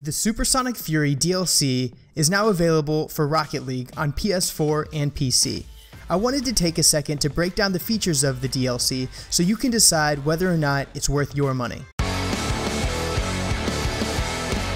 The Supersonic Fury DLC is now available for Rocket League on PS4 and PC. I wanted to take a second to break down the features of the DLC so you can decide whether or not it's worth your money.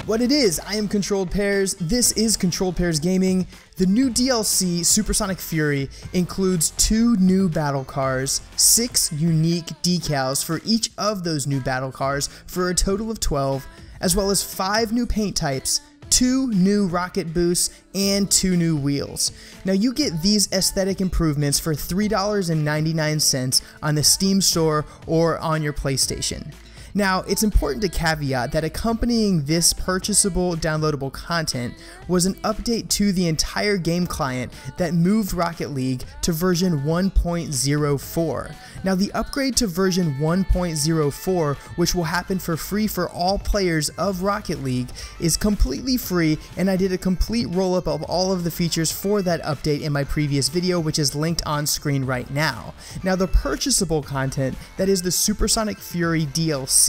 What it is, I am Controlled Pairs, this is Controlled Pairs Gaming. The new DLC, Supersonic Fury, includes 2 new battle cars, 6 unique decals for each of those new battle cars for a total of 12, as well as 5 new paint types, 2 new rocket boosts, and 2 new wheels. Now you get these aesthetic improvements for $3.99 on the Steam store or on your PlayStation. Now, it's important to caveat that accompanying this purchasable downloadable content was an update to the entire game client that moved Rocket League to version 1.04. Now, the upgrade to version 1.04, which will happen for free for all players of Rocket League, is completely free, and I did a complete roll-up of all of the features for that update in my previous video, which is linked on screen right now. Now, the purchasable content, that is the Supersonic Fury DLC,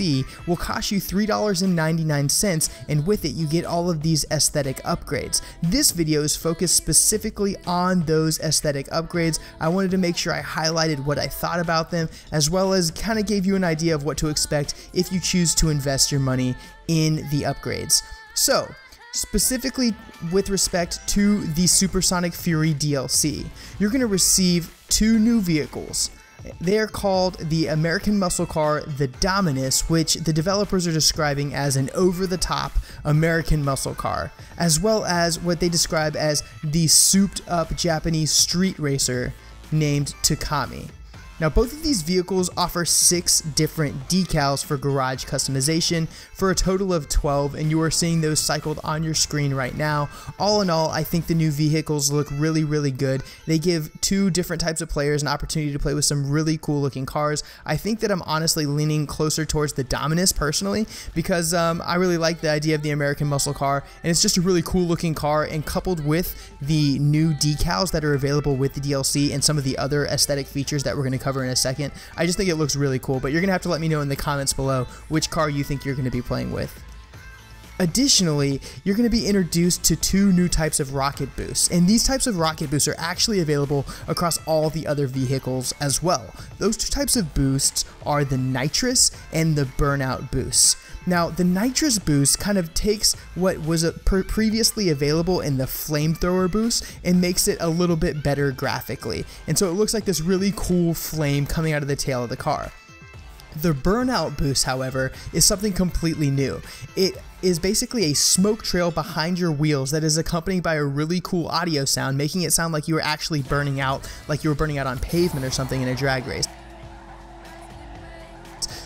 will cost you $3.99, and with it you get all of these aesthetic upgrades. This video is focused specifically on those aesthetic upgrades. I wanted to make sure I highlighted what I thought about them, as well as kind of gave you an idea of what to expect if you choose to invest your money in the upgrades. So, specifically with respect to the Supersonic Fury DLC, you're going to receive 2 new vehicles. They are called the American Muscle Car, the Dominus, which the developers are describing as an over-the-top American muscle car, as well as what they describe as the souped-up Japanese street racer named Takami. Now, both of these vehicles offer 6 different decals for garage customization for a total of 12, and you are seeing those cycled on your screen right now. All in all, I think the new vehicles look really good. They give 2 different types of players an opportunity to play with some really cool looking cars. I think that I'm honestly leaning closer towards the Dominus personally, because I really like the idea of the American Muscle Car, and it's just a really cool looking car, and coupled with the new decals that are available with the DLC and some of the other aesthetic features that we're going to cover in a second, I just think it looks really cool. But you're gonna have to let me know in the comments below which car you think you're gonna be playing with. Additionally, you're going to be introduced to 2 new types of rocket boosts, and these types of rocket boosts are actually available across all the other vehicles as well. Those 2 types of boosts are the nitrous and the burnout boosts. Now, the nitrous boost kind of takes what was previously available in the flamethrower boost and makes it a little bit better graphically, and so it looks like this really cool flame coming out of the tail of the car. The burnout boost, however, is something completely new. It is basically a smoke trail behind your wheels that is accompanied by a really cool audio sound, making it sound like you were actually burning out, like you were burning out on pavement or something in a drag race.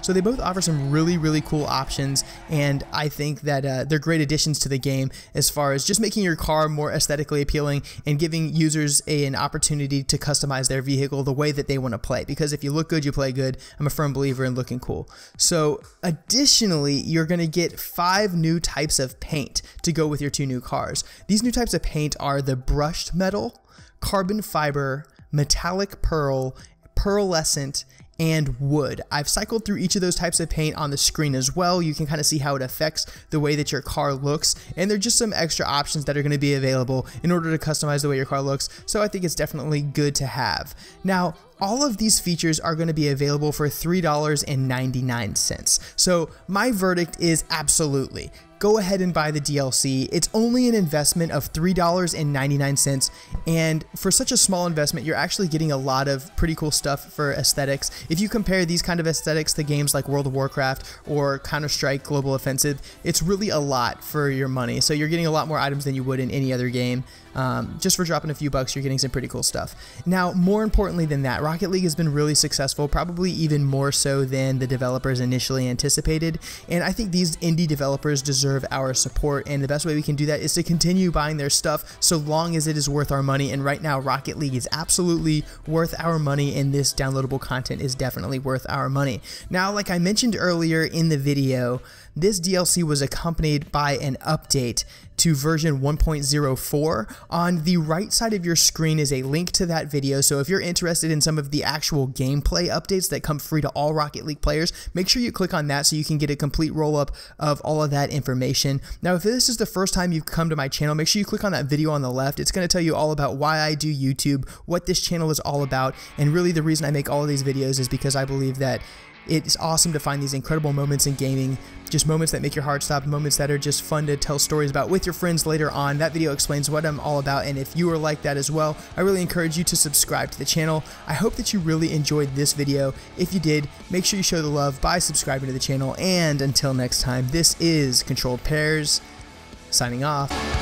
So they both offer some really cool options, and I think that they're great additions to the game as far as just making your car more aesthetically appealing and giving users an opportunity to customize their vehicle the way that they want to play, because if you look good, you play good. I'm a firm believer in looking cool. So additionally, you're going to get 5 new types of paint to go with your 2 new cars. These new types of paint are the brushed metal, carbon fiber, metallic pearl, pearlescent, and wood. I've cycled through each of those types of paint on the screen as well. You can kind of see how it affects the way that your car looks, and they're just some extra options that are going to be available in order to customize the way your car looks, so I think it's definitely good to have. Now, all of these features are going to be available for $3.99. So my verdict is absolutely. Go ahead and buy the DLC. It's only an investment of $3.99, and for such a small investment, you're actually getting a lot of pretty cool stuff for aesthetics. If you compare these kind of aesthetics to games like World of Warcraft or Counter-Strike Global Offensive, it's really a lot for your money. So you're getting a lot more items than you would in any other game. Just for dropping a few bucks, you're getting some pretty cool stuff. Now, more importantly than that, Rocket League has been really successful, probably even more so than the developers initially anticipated, and I think these indie developers deserve our support, and the best way we can do that is to continue buying their stuff so long as it is worth our money, and right now Rocket League is absolutely worth our money, and this downloadable content is definitely worth our money. Now, like I mentioned earlier in the video, this DLC was accompanied by an update to version 1.04. On the right side of your screen is a link to that video, so if you're interested in some some of the actual gameplay updates that come free to all Rocket League players, make sure you click on that so you can get a complete roll-up of all of that information. Now, if this is the first time you've come to my channel, make sure you click on that video on the left. It's going to tell you all about why I do YouTube, what this channel is all about, and really the reason I make all of these videos is because I believe that it's awesome to find these incredible moments in gaming, just moments that make your heart stop, moments that are just fun to tell stories about with your friends later on. That video explains what I'm all about, and if you are like that as well, I really encourage you to subscribe to the channel. I hope that you really enjoyed this video. If you did, make sure you show the love by subscribing to the channel, and until next time, this is Controlled Pairs, signing off.